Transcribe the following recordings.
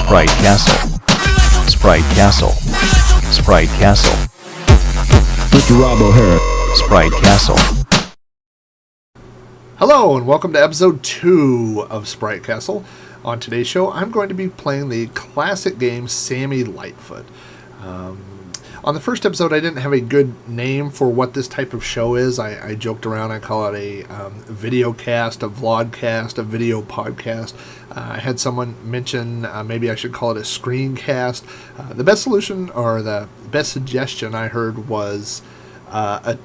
Sprite Castle. Sprite Castle. Sprite Castle. Mr. Rob O'Hara. Sprite Castle. Hello and welcome to episode 2 of Sprite Castle. On today's show, I'm going to be playing the classic game Sammy Lightfoot. On the first episode, I didn't have a good name for what this type of show is. I joked around. I call it a video cast, a vlogcast, a video podcast. I had someone mention maybe I should call it a screencast. The best solution or the best suggestion I heard was a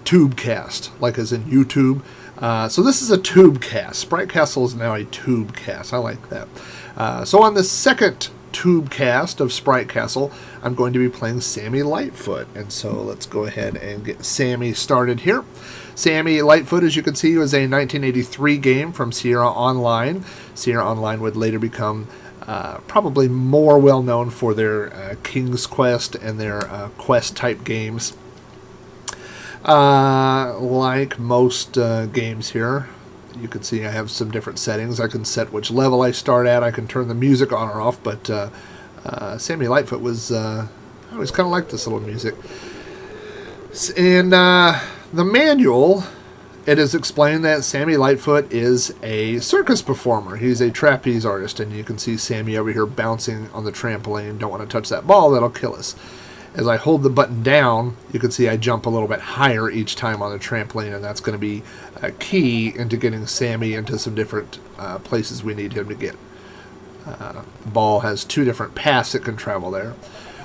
tube cast, like as in YouTube. So this is a tube cast. Sprite Castle is now a tube cast. I like that. So on the second tube cast of Sprite Castle, I'm going to be playing Sammy Lightfoot. And so let's go ahead and get Sammy started here. Sammy Lightfoot, as you can see, was a 1983 game from Sierra Online. Sierra Online would later become probably more well known for their King's Quest and their quest type games. Like most games here, you can see I have some different settings. I can set which level I start at. I can turn the music on or off, but Sammy Lightfoot was, I always kind of liked this little music. In the manual, it is explained that Sammy Lightfoot is a circus performer. He's a trapeze artist, and you can see Sammy over here bouncing on the trampoline. Don't want to touch that ball, that'll kill us. As I hold the button down, you can see I jump a little bit higher each time on the trampoline, and that's going to be a key into getting Sammy into some different places we need him to get. The ball has 2 different paths it can travel there.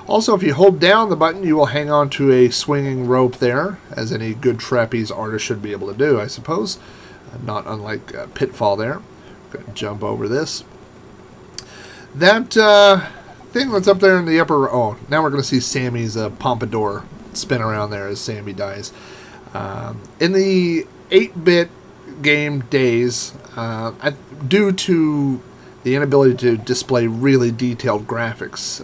Also, if you hold down the button, you will hang on to a swinging rope there, as any good trapeze artist should be able to do, I suppose. Not unlike Pitfall there. Going to jump over this. That thing that's up there in the upper... Oh, now we're going to see Sammy's pompadour spin around there as Sammy dies. In the 8-bit game days, due to the inability to display really detailed graphics,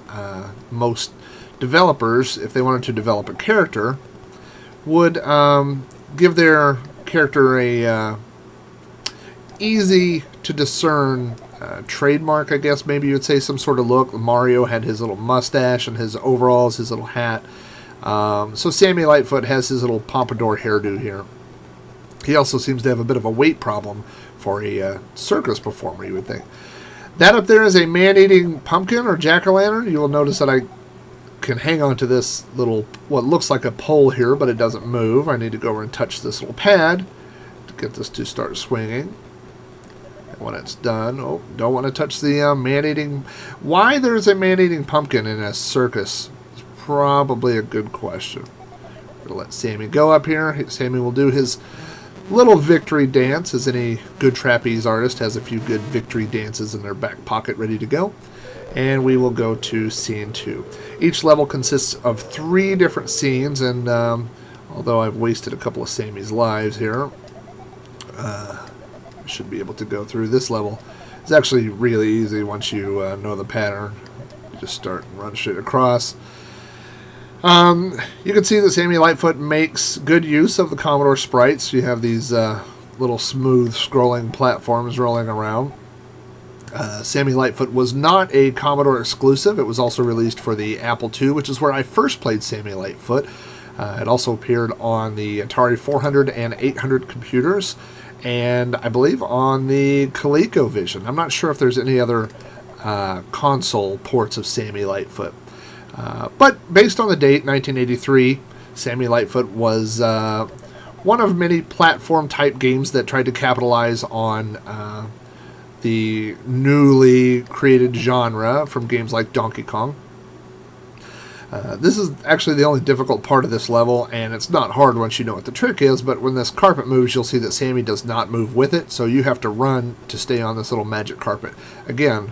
most developers, if they wanted to develop a character, would give their character a easy to discern trademark, I guess maybe you would say, some sort of look. Mario had his little mustache and his overalls, his little hat. So Sammy Lightfoot has his little pompadour hairdo here. He also seems to have a bit of a weight problem for a circus performer, you would think. That up there is a man-eating pumpkin or jack-o'-lantern. You will notice that I can hang on to this little, what looks like a pole here, but it doesn't move. I need to go over and touch this little pad to get this to start swinging. When it's done, oh, don't want to touch the man-eating. Why there's a man-eating pumpkin in a circus is probably a good question. I'm going to let Sammy go up here. Sammy will do his little victory dance, as any good trapeze artist has a few good victory dances in their back pocket ready to go. And we will go to scene 2. Each level consists of 3 different scenes, and although I've wasted a couple of Sammy's lives here, should be able to go through this level. It's actually really easy once you know the pattern. You just start and run straight across. You can see that Sammy Lightfoot makes good use of the Commodore sprites. You have these little smooth scrolling platforms rolling around. Sammy Lightfoot was not a Commodore exclusive. It was also released for the Apple II, which is where I first played Sammy Lightfoot. It also appeared on the Atari 400 and 800 computers, and I believe on the ColecoVision. I'm not sure if there's any other console ports of Sammy Lightfoot. But based on the date, 1983, Sammy Lightfoot was one of many platform-type games that tried to capitalize on the newly created genre from games like Donkey Kong. This is actually the only difficult part of this level, and it's not hard once you know what the trick is, but when this carpet moves, you'll see that Sammy does not move with it, so you have to run to stay on this little magic carpet. Again,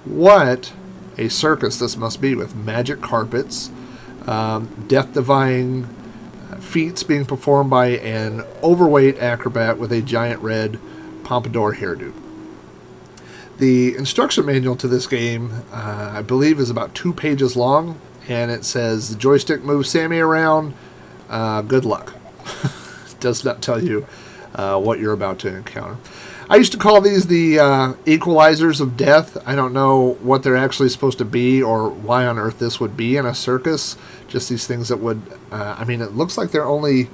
what a circus this must be, with magic carpets, death-defying feats being performed by an overweight acrobat with a giant red pompadour hairdo. The instruction manual to this game, I believe, is about 2 pages long, and it says the joystick moves Sammy around. Good luck. It does not tell you what you're about to encounter. I used to call these the equalizers of death. I don't know what they're actually supposed to be or why on earth this would be in a circus. Just these things that would, it looks like their only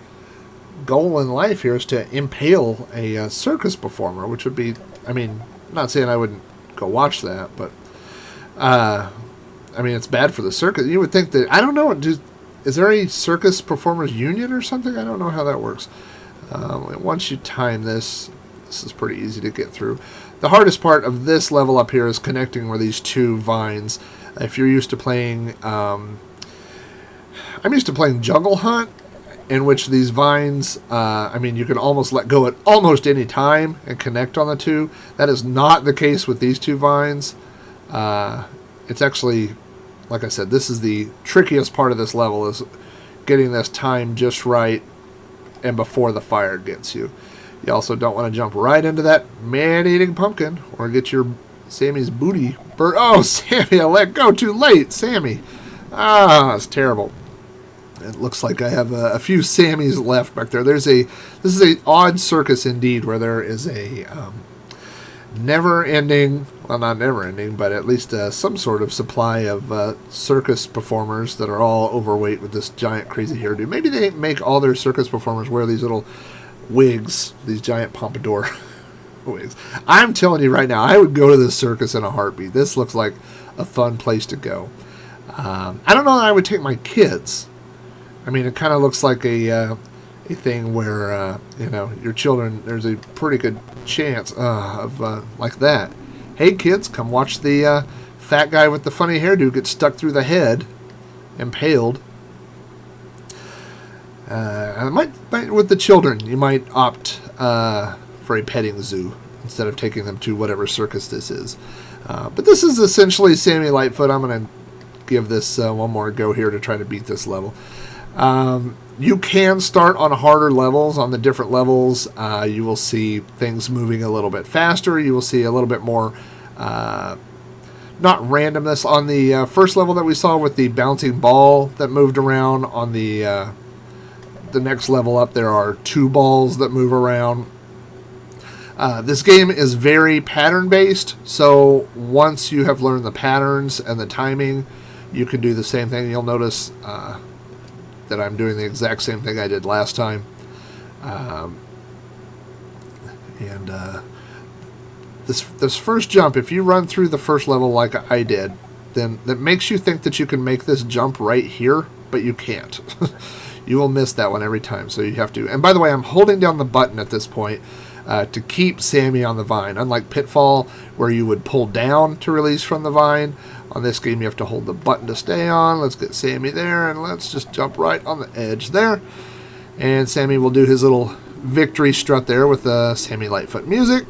goal in life here is to impale a circus performer, which would be, I'm not saying I wouldn't go watch that, but, it's bad for the circus. You would think that, I don't know, is there a circus performers union or something? I don't know how that works. Once you time this is pretty easy to get through. The hardest part of this level up here is connecting where these two vines. If you're used to playing, I'm used to playing Jungle Hunt, in which these vines, you can almost let go at almost any time and connect on the two. That is not the case with these two vines. It's actually, like I said, this is the trickiest part of this level, is getting this time just right and before the fire gets you. You also don't want to jump right into that man-eating pumpkin or get your Sammy's booty burnt. Oh, Sammy, I let go too late. Sammy. It's terrible. It looks like I have a few Sammys left back there. This is a odd circus indeed, where there is a never-ending, well, not never-ending, but at least some sort of supply of circus performers that are all overweight with this giant crazy hairdo. Maybe they make all their circus performers wear these little wigs, these giant pompadour wigs. I'm telling you right now, I would go to this circus in a heartbeat. This looks like a fun place to go. I don't know that I would take my kids. It kind of looks like a thing where, your children, there's a pretty good chance of like that. Hey, kids, come watch the fat guy with the funny hairdo get stuck through the head, impaled. With the children, you might opt for a petting zoo instead of taking them to whatever circus this is. But this is essentially Sammy Lightfoot. I'm going to give this one more go here to try to beat this level. You can start on harder levels. On the different levels, you will see things moving a little bit faster. You will see a little bit more, not randomness. On the first level that we saw with the bouncing ball that moved around, on the next level up there are two balls that move around. This game is very pattern-based, so once you have learned the patterns and the timing, you can do the same thing. You'll notice that I'm doing the exact same thing I did last time. This first jump, if you run through the first level like I did, then that makes you think that you can make this jump right here, but you can't. You will miss that one every time, so you have to. And by the way, I'm holding down the button at this point to keep Sammy on the vine. Unlike Pitfall, where you would pull down to release from the vine, on this game you have to hold the button to stay on. Let's get Sammy there, and let's just jump right on the edge there. And Sammy will do his little victory strut there with the Sammy Lightfoot music.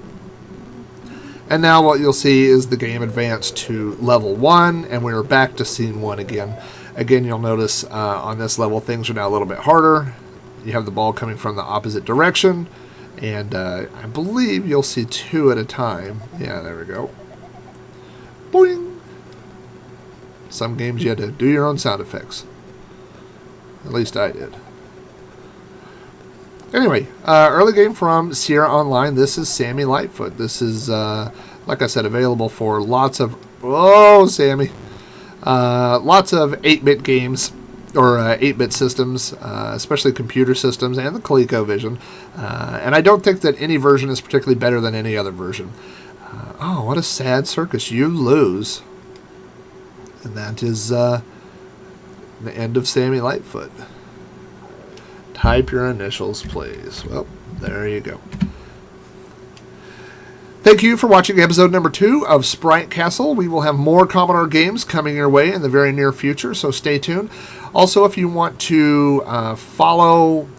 And now what you'll see is the game advance to level 1, and we're back to scene 1 again. Again, you'll notice on this level things are now a little bit harder. You have the ball coming from the opposite direction, and I believe you'll see 2 at a time. Yeah, there we go. Boing! Some games you had to do your own sound effects. At least I did. Anyway, early game from Sierra Online. This is Sammy Lightfoot. This is, like I said, available for lots of... Oh, Sammy! Lots of 8-bit games, or 8-bit systems, especially computer systems, and the ColecoVision. And I don't think that any version is particularly better than any other version. Oh, what a sad circus. You lose. And that is the end of Sammy Lightfoot. Type your initials, please. Well, there you go. Thank you for watching episode number 2 of Sprite Castle. We will have more Commodore games coming your way in the very near future, so stay tuned. Also, if you want to follow... I'm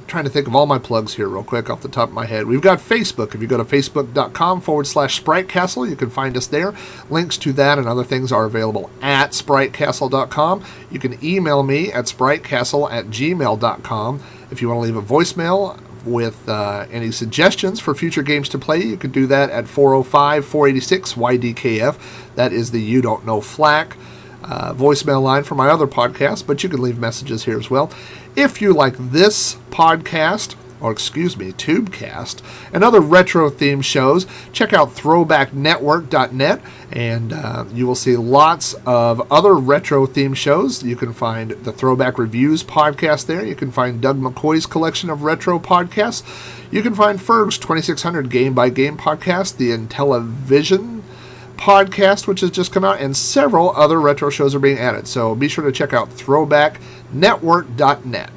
trying to think of all my plugs here real quick off the top of my head. We've got Facebook. If you go to facebook.com/Sprite Castle, you can find us there. Links to that and other things are available at spritecastle.com. You can email me at spritecastle@gmail.com. If you want to leave a voicemail with any suggestions for future games to play, you can do that at 405-486-YDKF. That is the You Don't Know Flack voicemail line for my other podcast, but you can leave messages here as well. If you like this podcast Tubecast, and other retro-themed shows. Check out throwbacknetwork.net, and you will see lots of other retro-themed shows. You can find the Throwback Reviews podcast there. You can find Doug McCoy's collection of retro podcasts. You can find Ferg's 2600 Game by Game podcast, the Intellivision podcast, which has just come out, and several other retro shows are being added. So be sure to check out throwbacknetwork.net.